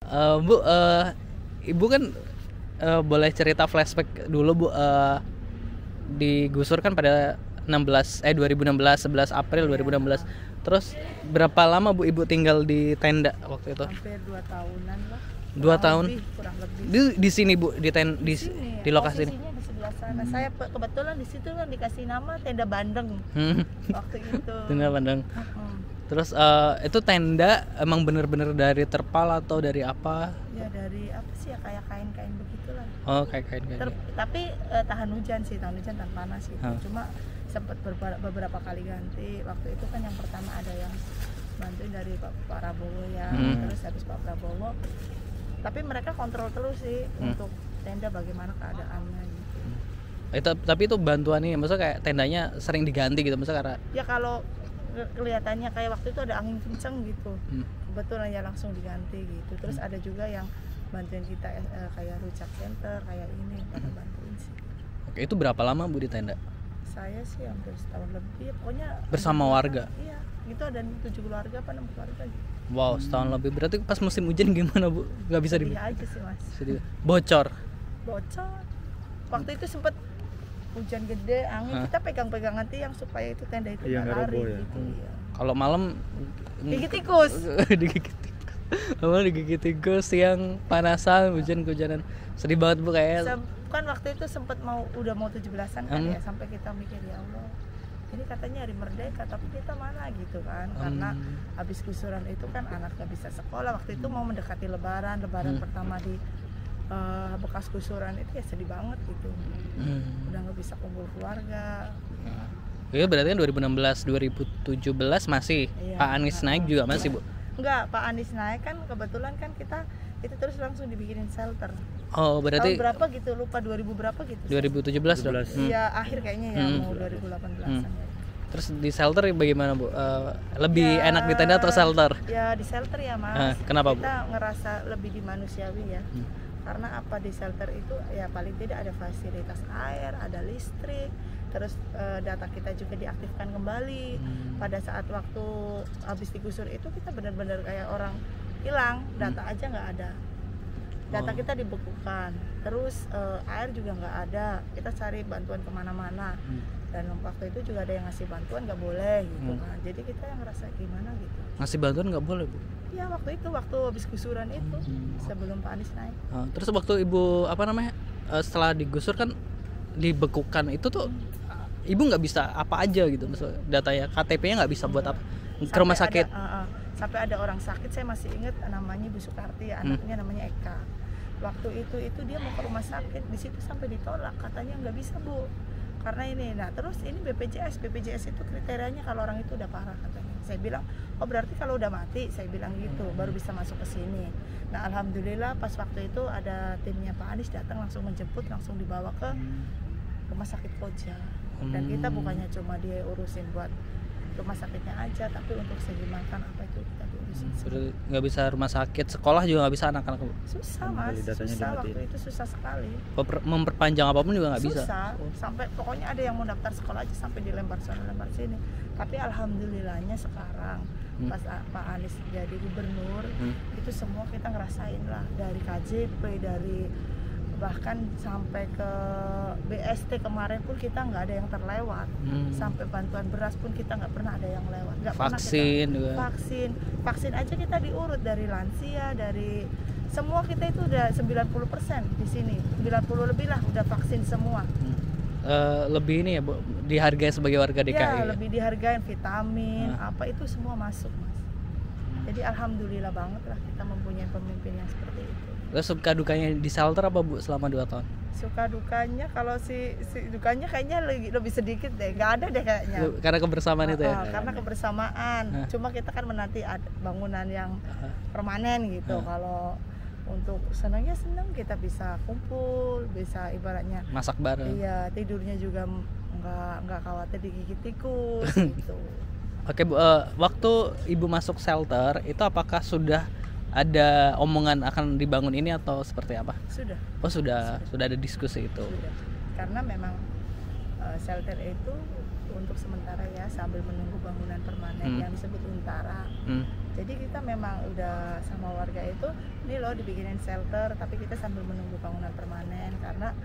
Bu, Ibu kan boleh cerita flashback dulu Bu, digusur kan pada 2016 11 April 2016. Terus berapa lama Bu Ibu tinggal di tenda waktu itu? Hampir 2 tahunan lah. 2 tahun. Kurang lebih. Di sini Bu, di Sini, di lokasi ini. posisinya di sebelah sana. Saya kebetulan di situ kan dikasih nama tenda Bandeng waktu itu. Tenda Bandeng. Mm-mm. Terus itu tenda emang bener-bener dari terpal atau dari apa? Ya dari apa sih ya, kayak kain-kain begitulah. Oh, kayak kain. Tapi tahan hujan tahan panas gitu. Cuma sempat beberapa kali ganti. Waktu itu kan yang pertama ada yang bantuin dari Pak Prabowo ya, terus habis Pak Prabowo. Tapi mereka kontrol terus sih untuk tenda bagaimana keadaannya gitu. Tapi itu bantuan nih, maksudnya kayak tendanya sering diganti gitu, maksudnya karena ya kalau kelihatannya kayak waktu itu ada angin kenceng gitu, kebetulan ya langsung diganti gitu. Terus ada juga yang bantuin kita kayak Rucak Center kayak ini pada bantuin sih. Oke, itu berapa lama Bu di tenda? Saya sih hampir setahun lebih, pokoknya bersama warga. Iya, gitu ada 7 keluarga apa 6 keluarga gitu. Wow, setahun lebih. Berarti pas musim hujan gimana Bu? Gak bisa Sedih aja sih Mas. Sedih. Bocor. Waktu itu sempet hujan gede, angin, kita pegang-pegangan tiang supaya itu tenda itu nggak lari ya. Gitu ya. Kalau malam digigit tikus. digigit tikus, siang panasan, hujan-hujanan. Sedih banget Bu kayak. Kan waktu itu sempet udah mau 17-an kan ya, sampai kita mikir ya Allah, ini katanya hari merdeka tapi kita mana gitu kan, karena habis gusuran itu kan anak nggak bisa sekolah. Waktu itu mau mendekati lebaran pertama di bekas gusuran itu ya sedih banget gitu. Udah nggak bisa kumpul keluarga. Iya, berarti kan 2016 2017 masih iya. Pak Anies naik juga masih Bu? Enggak, Pak Anies naik kan kebetulan kan kita itu terus langsung dibikinin shelter. Oh, berarti tahun berapa gitu, lupa 2000 berapa gitu. 2017 dong. Iya, akhir kayaknya ya, mau 2018-an ya. Terus di shelter bagaimana Bu? Lebih enak di tenda atau shelter? Ya di shelter ya Mas. Kenapa kita Bu? ngerasa lebih dimanusiawi ya. Karena apa, di shelter itu ya paling tidak ada fasilitas air, ada listrik, terus data kita juga diaktifkan kembali. Pada saat waktu habis digusur itu kita benar-benar kayak orang hilang, data aja nggak ada. Data kita dibekukan, terus air juga nggak ada. Kita cari bantuan kemana-mana, dan waktu itu juga ada yang ngasih bantuan nggak boleh gitu kan. Jadi kita yang ngerasa gimana gitu. Ngasih bantuan nggak boleh Bu? Iya, waktu itu waktu habis gusuran itu sebelum Pak Anies naik. Terus waktu Ibu setelah digusur kan dibekukan itu tuh Ibu nggak bisa apa aja gitu, maksudnya datanya KTP-nya nggak bisa buat apa ke rumah sakit. Sampai ada orang sakit, saya masih ingat namanya Ibu Sukarti ya, anaknya namanya Eka. Waktu itu dia mau ke rumah sakit, di situ sampai ditolak, katanya nggak bisa Bu, karena ini. Nah terus ini BPJS itu kriterianya kalau orang itu udah parah katanya. Saya bilang, oh berarti kalau udah mati, saya bilang gitu, baru bisa masuk ke sini. Nah alhamdulillah pas waktu itu ada timnya Pak Anies datang, langsung menjemput, langsung dibawa ke rumah sakit Koja. Dan kita bukannya cuma dia urusin buat rumah sakitnya aja, tapi untuk segi makan apa itu kita diurusin. Nggak bisa rumah sakit, sekolah juga nggak bisa anak-anak Bu? Susah Mas, susah waktu itu, susah sekali. Memperpanjang apapun juga nggak bisa? Susah, sampai pokoknya ada yang mau daftar sekolah aja sampai dilempar sana lempar sini. Tapi alhamdulillahnya sekarang pas Pak Anies jadi gubernur, itu semua kita ngerasain lah, dari KJP, dari bahkan sampai ke BST kemarin pun kita nggak ada yang terlewat. Sampai bantuan beras pun kita nggak pernah ada yang lewat. Vaksin pernah juga. Vaksin aja kita diurut dari lansia, dari semua kita itu udah 90% di sini, 90 lebih lah udah vaksin semua. Lebih ini ya Bu, dihargai sebagai warga DKI. Ya, lebih dihargain, vitamin apa itu semua masuk Mas. Jadi alhamdulillah banget lah kita mempunyai pemimpin yang seperti itu. Terus suka dukanya di shelter apa Bu selama 2 tahun? Suka dukanya kalau si dukanya kayaknya lebih sedikit deh, nggak ada deh kayaknya. Karena kebersamaan itu ya? Karena kebersamaan. Cuma kita kan menanti bangunan yang permanen gitu. Kalau untuk senangnya senang, kita bisa kumpul, bisa ibaratnya masak bareng. Iya, tidurnya juga nggak khawatir digigit tikus gitu. Oke Bu, waktu Ibu masuk shelter itu apakah sudah ada omongan akan dibangun ini atau seperti apa? Sudah. Oh sudah ada diskusi itu. Sudah. Karena memang shelter itu untuk sementara ya, sambil menunggu bangunan permanen yang disebut Untara. Jadi kita memang udah sama warga itu, ini loh dibikinin shelter, tapi kita sambil menunggu bangunan permanen karena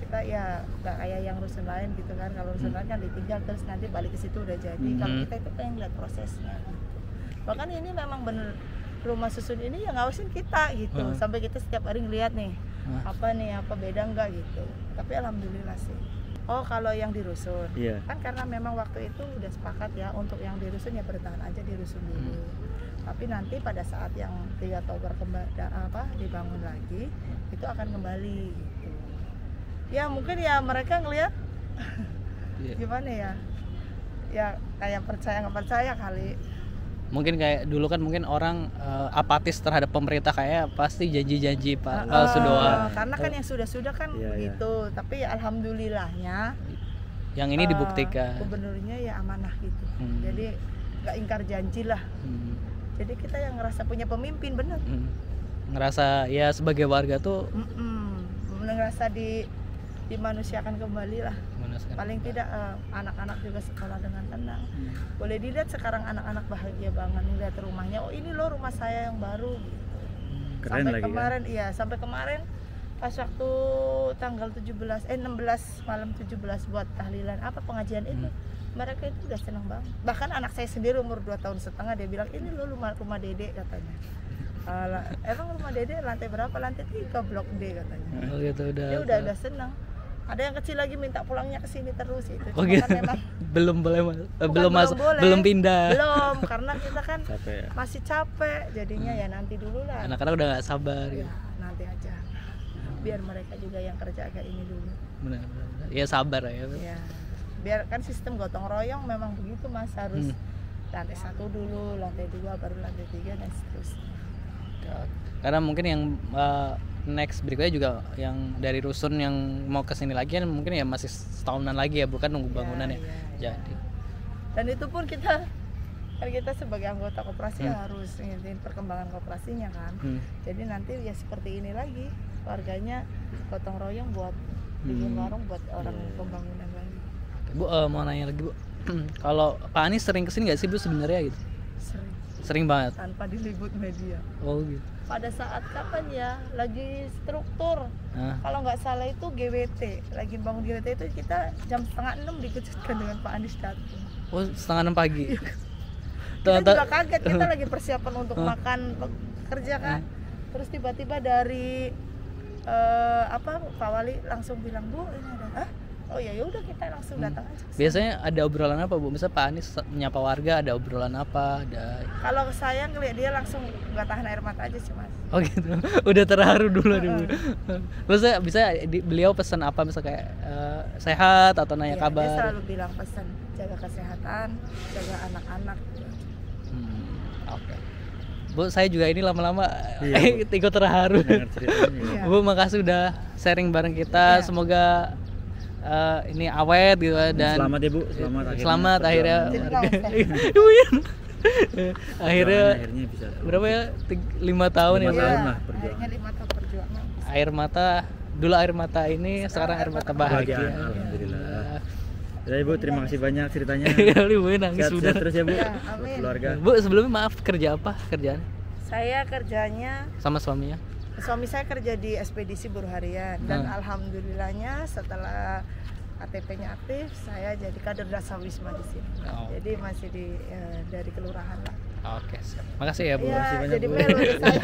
kita ya nggak kayak yang rusun lain gitu kan. Kalau rusun lain kan ditinggal terus nanti balik ke situ udah jadi. Kalau kita itu pengen lihat prosesnya gitu. Bahkan ini memang bener rumah susun ini yang ngawasin kita gitu. Sampai kita setiap hari ngeliat nih apa beda nggak gitu. Tapi alhamdulillah sih. Oh kalau yang di rusun, kan karena memang waktu itu udah sepakat ya untuk yang di rusun ya bertahan aja di rusun dulu. Tapi nanti pada saat yang 3 tower dibangun lagi, itu akan kembali gitu. Ya mungkin ya mereka ngelihat gimana ya, ya kayak percaya nggak percaya kali. Mungkin kayak dulu kan mungkin orang apatis terhadap pemerintah, kayak pasti janji-janji Pak Sudoa. Karena kan yang sudah-sudah kan begitu, tapi ya alhamdulillahnya yang ini dibuktikan. Gubernurnya ya amanah gitu. Jadi nggak ingkar janji lah. Jadi kita yang ngerasa punya pemimpin bener. Ngerasa ya sebagai warga tuh ngerasa dimanusiakan kembali lah. Paling tidak anak-anak juga sekolah dengan tenang. Boleh dilihat sekarang anak-anak bahagia banget melihat rumahnya. Oh ini loh rumah saya yang baru gitu. Keren sampai lagi, kemarin kan? Iya sampai kemarin pas waktu tanggal 16 malam 17 buat tahlilan pengajian itu, mereka itu udah senang banget. Bahkan anak saya sendiri umur 2 tahun setengah dia bilang ini loh rumah Dede katanya. Emang rumah Dede lantai berapa? Lantai 3 blok D katanya. Oh gitu dia udah senang. Ada yang kecil lagi minta pulangnya ke sini terus itu. Oh gitu. Kan memang belum pindah. Belum, karena kita kan masih capek. Jadinya ya nanti dulu lah. Anak-anak udah gak sabar ya, nanti aja. Biar mereka juga yang kerja agak ini dulu. Benar. Ya sabar ya. Ya. Biar kan sistem gotong royong memang begitu Mas, harus lantai 1 dulu, lantai 2 baru lantai 3 dan seterusnya. Karena mungkin yang next berikutnya juga yang dari rusun yang mau kesini lagi kan mungkin ya masih setahunan lagi ya, bukan nunggu bangunan ya. Jadi. Dan itu pun kita sebagai anggota koperasi harus ngikutin perkembangan koperasinya kan. Jadi nanti ya seperti ini lagi, warganya gotong royong buat bikin warung buat orang pembangunan lagi. Bu mau nanya lagi Bu, kalau Pak Anies sering kesini nggak sih Bu sebenarnya gitu? Sering banget. Tanpa diliput media. Oh gitu. Pada saat kapan ya lagi struktur, kalau nggak salah itu GWT, lagi bangun GWT itu kita jam 5:30 dikejutkan dengan Pak Anies datang. Oh 5:30 pagi. Kita juga kaget, kita lagi persiapan untuk makan kerja kan, terus tiba-tiba dari Pak Wali langsung bilang Bu ini ada, oh ya udah kita langsung datang aja. Biasanya ada obrolan apa Bu? Misalnya Pak Anies menyapa warga, ada obrolan apa? Kalau saya ngeliat dia langsung nggak tahan air mata aja sih Mas. Oh gitu, udah terharu dulu dulu. Terus bisa beliau pesan apa misalnya kayak sehat atau nanya kabar? Dia selalu bilang pesan jaga kesehatan, jaga anak-anak. Oke. Bu, saya juga ini lama-lama ikut terharu. Bu, makasih udah sharing bareng kita. Semoga ini awet gitu dan selamat ya Bu, selamat akhirnya akhirnya bisa berapa ya 5 tahun ya akhirnya 5 tahun perjuangan. Air mata ini sekarang air mata bahagia. Alhamdulillah. Ya Ibu, terima kasih banyak ceritanya. Ibu nangis sudah. Sehat terus ya Bu. Ya, amin. Keluarga. Bu, sebelumnya maaf, kerja apa kerjaan? Saya kerjanya sama suaminya. Suami saya kerja di ekspedisi buruh harian dan alhamdulillahnya setelah KTP-nya aktif, saya jadi kader Dasawisma di sini. Jadi masih dari kelurahan lah. Oke, siap. Makasih ya Bu. Ya, Makasih banyak jadi Bu. melu saya.